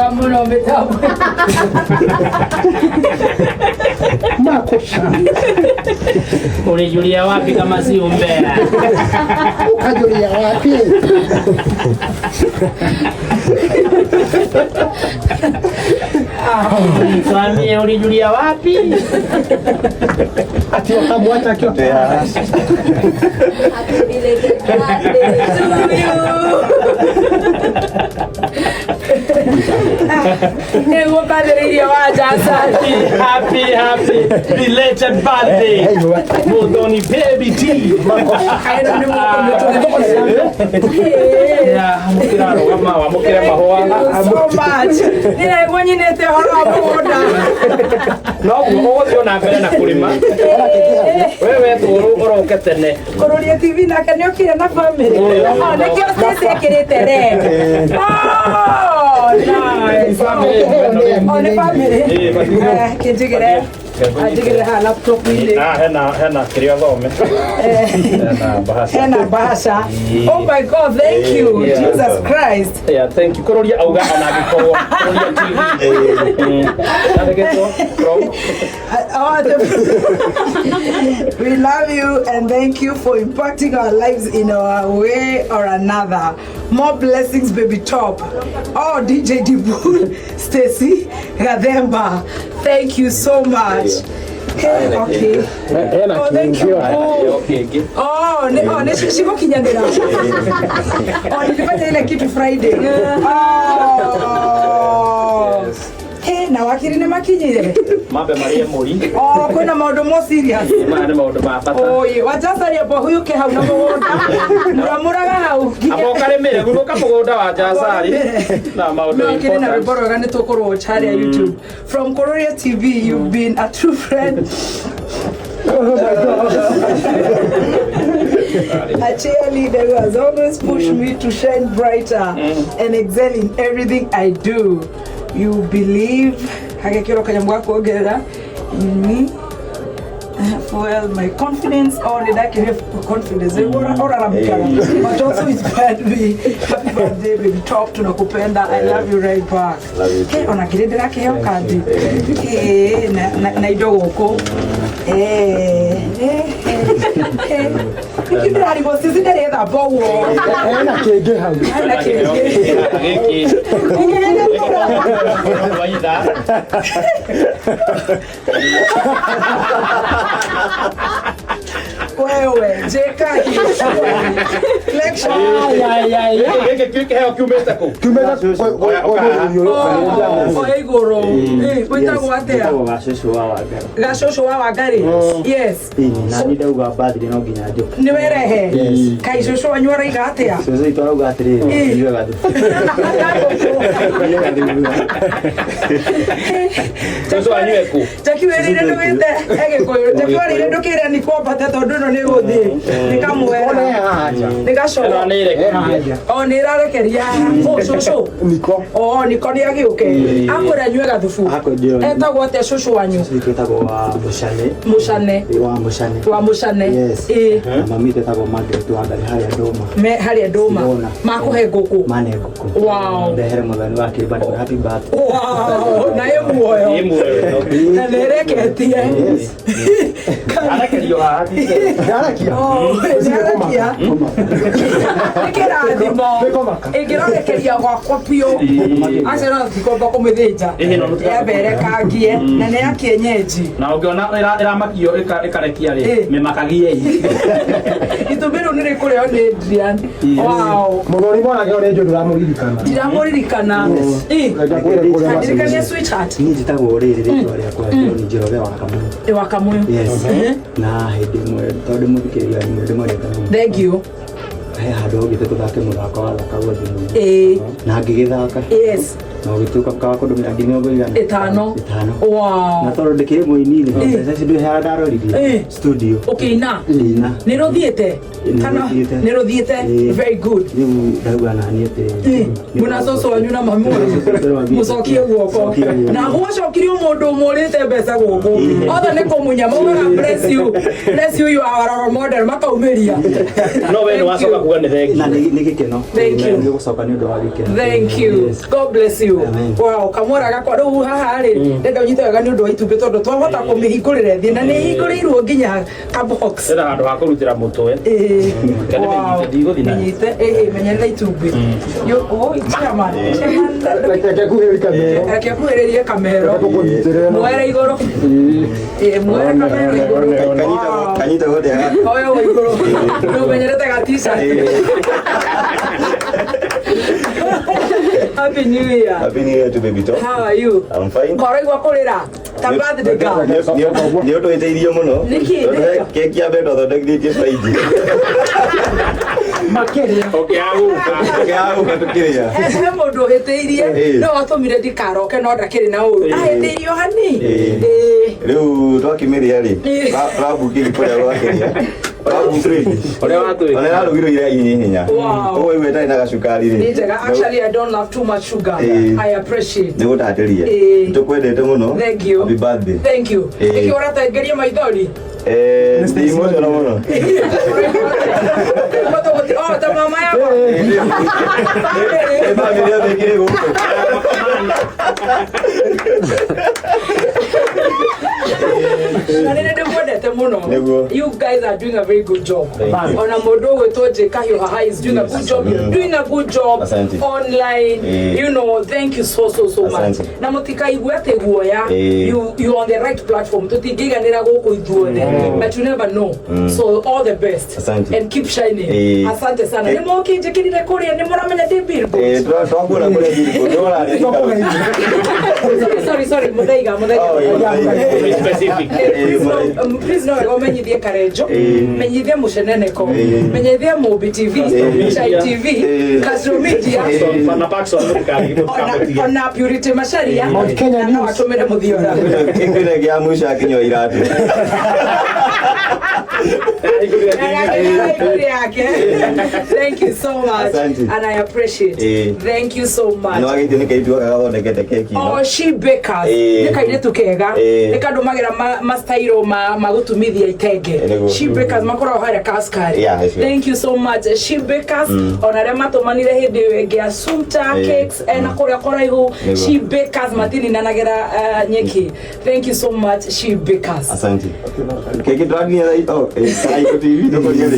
wega muno mitambo. Makosha. Ulijulia wapi kama si umbea? Ukajulia wapi? Tuambie ulijulia wapi? Ati wakamwacha akiwa tayari. Happy belated birthday. Modoni baby T. So much. Nina mwenye nete horo boda. No, uwo na mbere na kulima. Wewe tu uroke tene. Kururia TV na kanyo kire na family. Oh, na kio Stacy akirete re. Oh, nice. Oh, ni family. Kinjigire. Ajigire ha laptop ile. Hena kirio thome. Hena bahasha. Oh my God, thank you. Jesus Christ. Yeah, thank you. Kururia auga ona gikorwo. Kururia TV. We love you and thank you for impacting our lives in a way or another. More blessings, baby top. Oh, DJ Dibul, Stacy, Gademba. Thank you so much. Okay. Oh, thank you. Oh, shiko kinyangira. Oh, nilipata ile kitu Friday. Oh. Hey, na wakiri ne makinyire. Mambe Maria Muri. Oh, kuna maundu mo serious. Maana maundu ma bata. Oh, wajasa ri apo huyu ke hau na mugunda. Muramuraga hau. Apo kare mere guruka mugunda wa jasa ri. Na maundu. No, kire na boroga ni tukorwo chari ya YouTube. From Kururia TV, you've been a true friend. Oh my God. A cheerleader who has always pushed me to shine brighter and excel in everything I do. You believe in me. Well, my confidence, or did I have confidence? But also inspired me. Happy birthday, baby. Talk to Nakupenda. I love you right back. Hey, on a kid, I can't help it. Hey, Naidoko. You know, I was sitting there at a bow. Wewe, jeka lecture. Kike heo kiumeta ko. Kiumeta ko. Oya igoro. Kwita gwatea. Gashosho wa wagari. Yes. Na nida uga badri no ginya jo. Ni werehe. Kai shosho wanyora igatea. Shosho itwa uga atiri. Iyo gadu. Shosho anyweku. Jaki werire ndo wete. Ege koyo. Jaki werire ndo kire ni kwa pata tondu no ni guthi. Nikamwera. Nikashora. O ni rarekeria. O shosho. Niko. O niko ni agiuke. Akora nywega thufu. Etagwo ate shosho wanyu. Etagwo wa Mushane. Mushane. Wa Mushane. Yes. Mami etagwo Margaret wa Ngari haria Ndoma. Me haria Ndoma. Makuhe nguku. Mane nguku. Wow. Ndehere muthani wa kibanda happy birthday. Wow. Na yemuoyo. Na nereketie. Anakerio happy. Anakia. Anakia. Nikirathimo. Igirorekeria gwakwa pio. Acera thikomba kumithija. Yabere kangie na ne ya kienyeji. Na ungiona iramakio ikarekia ri memakagie. Itumbiro nire kure on Adrian. Wow. Mugori mwana gyo rejo ndiramuririkana. Ndiramuririkana. Ndirikania sweetheart. Ni jitagwo riri ritwa ria kwa John Njoroge wa Kamuyu. Wa Kamuyu. Yes. Na hindi mwe tondu muthikiria ni ndimoreka. Thank you. He handu ngite tuthake muthako wa thaka guothe na ngigithaka. Yes. No gituka kwa kundumira ngine ogoigana. Itano. Wow. Na tondu ndikire muini ni sasa ndu he ndaroririe studio. Okay na. Ni rothiete. Kana ni rothiete. Very good. Ni ndauga na ni ete. Muna soso wanyu na mamu. Mucokie guoko. Na gwocokirio mundu umurite mbeca guku. Othe ni kumunya mauga bless you. Bless you, you are our model makaumiria. No we wacoka kuga ni thank you. Na ni gikeno. Thank you. Ni gucoka ni undu wa gikeno. Thank you. God bless you. you. Wow, kamora gakwa riu haha ri ndenda unyite wega ni undu wa itumbĩ tondu twahota kumihingurira thĩ na nĩ hingũrĩirwo nginya ka box ĩra handũ ha kũrutĩra mũtwe kana menyite menyerera itumbĩ chairman reke kuhĩrĩrie kamero mwere igũrũ mwere kamero igũrũ kanyita gode oyo igũrũ no menyerete ga t-shirt. Happy New Year. Happy New Year to baby top. How are you? I'm fine. Koraigwa kurira. Tabadi de ga. Ndio to iteithie muno. Keki ya bedo thondekithĩtie baidi. Makeria. Okay, au katukiria. He mundu heteirie no atumire ndikaroke no ndakiri na uru. Ahetirio hani. Riu twakimiria ri. Rabu kili kuria gwakiria. Actually, I don't love too much sugar. I appreciate. Thank you. Happy birthday. Thank you. Iterigiriire maithori. Oh, the mama yako. You guys are doing a very good job. On a modo we told Kahio Haha is doing a good job. You're doing a good job online. You know, thank you so much. Namotika igwete guoya. You on the right platform. Tutigiga nira go kuiduone. But you never know. So all the best. And keep shining. Asante sana. Nimo kinje kinile Kururia nimo ramenya de billboard. Sorry. Mudaiga. Specific. Please no go menyithie karejo. Menyithie musheneneko. Menyithie Mobi TV, Chai TV, Castro Media. Ona Purity Masharia. Kenya News. Atumire muthiora. Ingine gya mwisho akinyo iratu. Thank you so much. And I appreciate it. Thank you so much. Oh, she bakers. Nikaire tukega. Nikando magira mastairo magutumithia itenge. She bakers makora haya kaskari. Thank you so much. She bakers onare matomanire hindi wege asumta cakes na korea koraihu. She bakers matini nanagera nyeki. Thank you so much. She bakers. Asante. Keki dragi ya ito. Iko TV to korea de.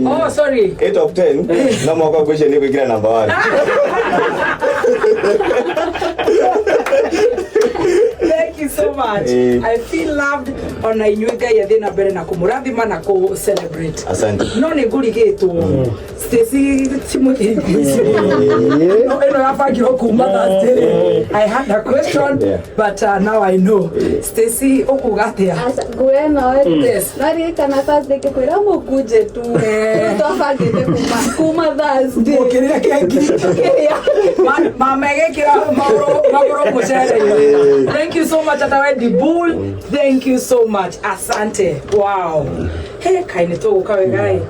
Oh, sorry. 8 of 10. No more question if we get number 1. Thank you so much. I feel loved on inyuega ya thina mbere na kumurathima na ku celebrate. Asante. No ni nguri gitu. Stacy Timothy. No eno afagiro kuma that day. I had a question but now I know. Stacy okugatia. Asa gwena yes. Nari kana Thursday ke kwira muguje tu. Twafagite kuma Thursday. Mukiria keki. Mama gekira magoro muchere. Thank you so much Atawedi Bull. Thank you so much. Asante. Wow. Hey, kaine to ukawegai.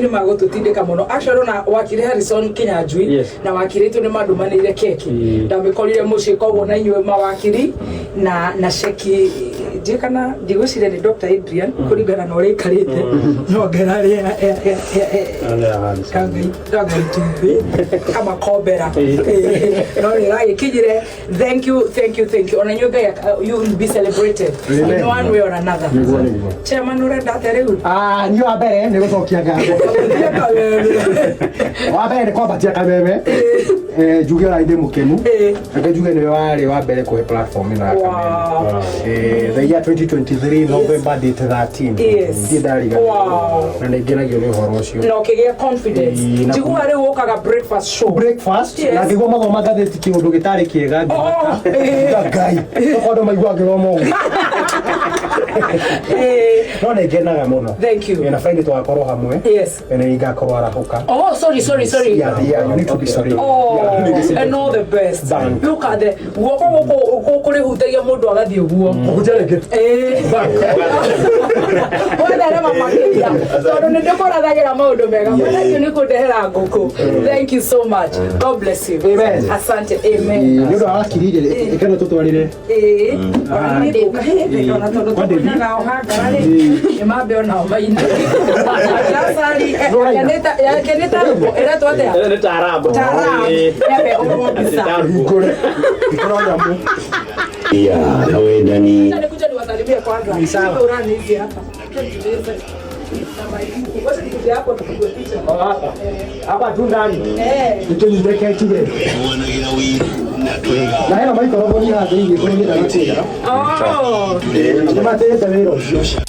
Ni magoto tindika muno. Actually na wakire Harrison Kinyajui na wakire tu ni madumanire keki. Ndamekorire muci koguo na inywe mawakiri na sheki jikana digusire ni Dr. Adrian kurigana na ore karite. No gerare kangai kama kobera. No rai kijire. Thank you. On you guys you will be celebrated in one way or another. Chairman urenda tereu. Ni wa mbere ni gucokia ngatho. Wa mbere ni kwambatia kameme. Njuge ora inde mukenu. Ake njuge ni wari wa mbere kwa platform ino ya kameme. The year 2023 November date 13. Yes. Wow. Na ngenagio ni horo ucio. No kigia confidence. Njigua ri wokaga breakfast show. Breakfast. Na ngigwa mathoma gatheti kiundu gitari kiega ngata. Ngai. Ondo maigua ngiromo. No ngenaga muno. Thank you. Na Friday twakorwo hamwe. Yes. Na igakorwo arahuka. Oh, sorry. Yeah, you need to be sorry. Oh, and all the best. Look at the woko kuri hutagia mundu agathie guo. Kujereke. Wala rema makia. Tondu nä ndä kå rathagä ra maå ndå mega mwenacio nä kå ndehera ngå. Thank you so much. God bless you. Amen. Asante. Amen. Nĩ ũndũ wa wakirire ikeno tũtwarire. Ona tondå tå kå naga o hangara nä mambe onao maina kenä ta ä retwo atä Nĩ taarabu. yabe å rwambisa Ikorwo nyamũ. na wendani kuja niwasalimie kwanza. Sawa. Uranizi hapa. Ngoja nikuje hapo tupige picha. Hapa tu ndani. Eh. Na hena maikoroboni haha thĩinĩ kũrĩa nĩ ndatĩra. Oh. Nĩ matĩĩte wĩra ũcio.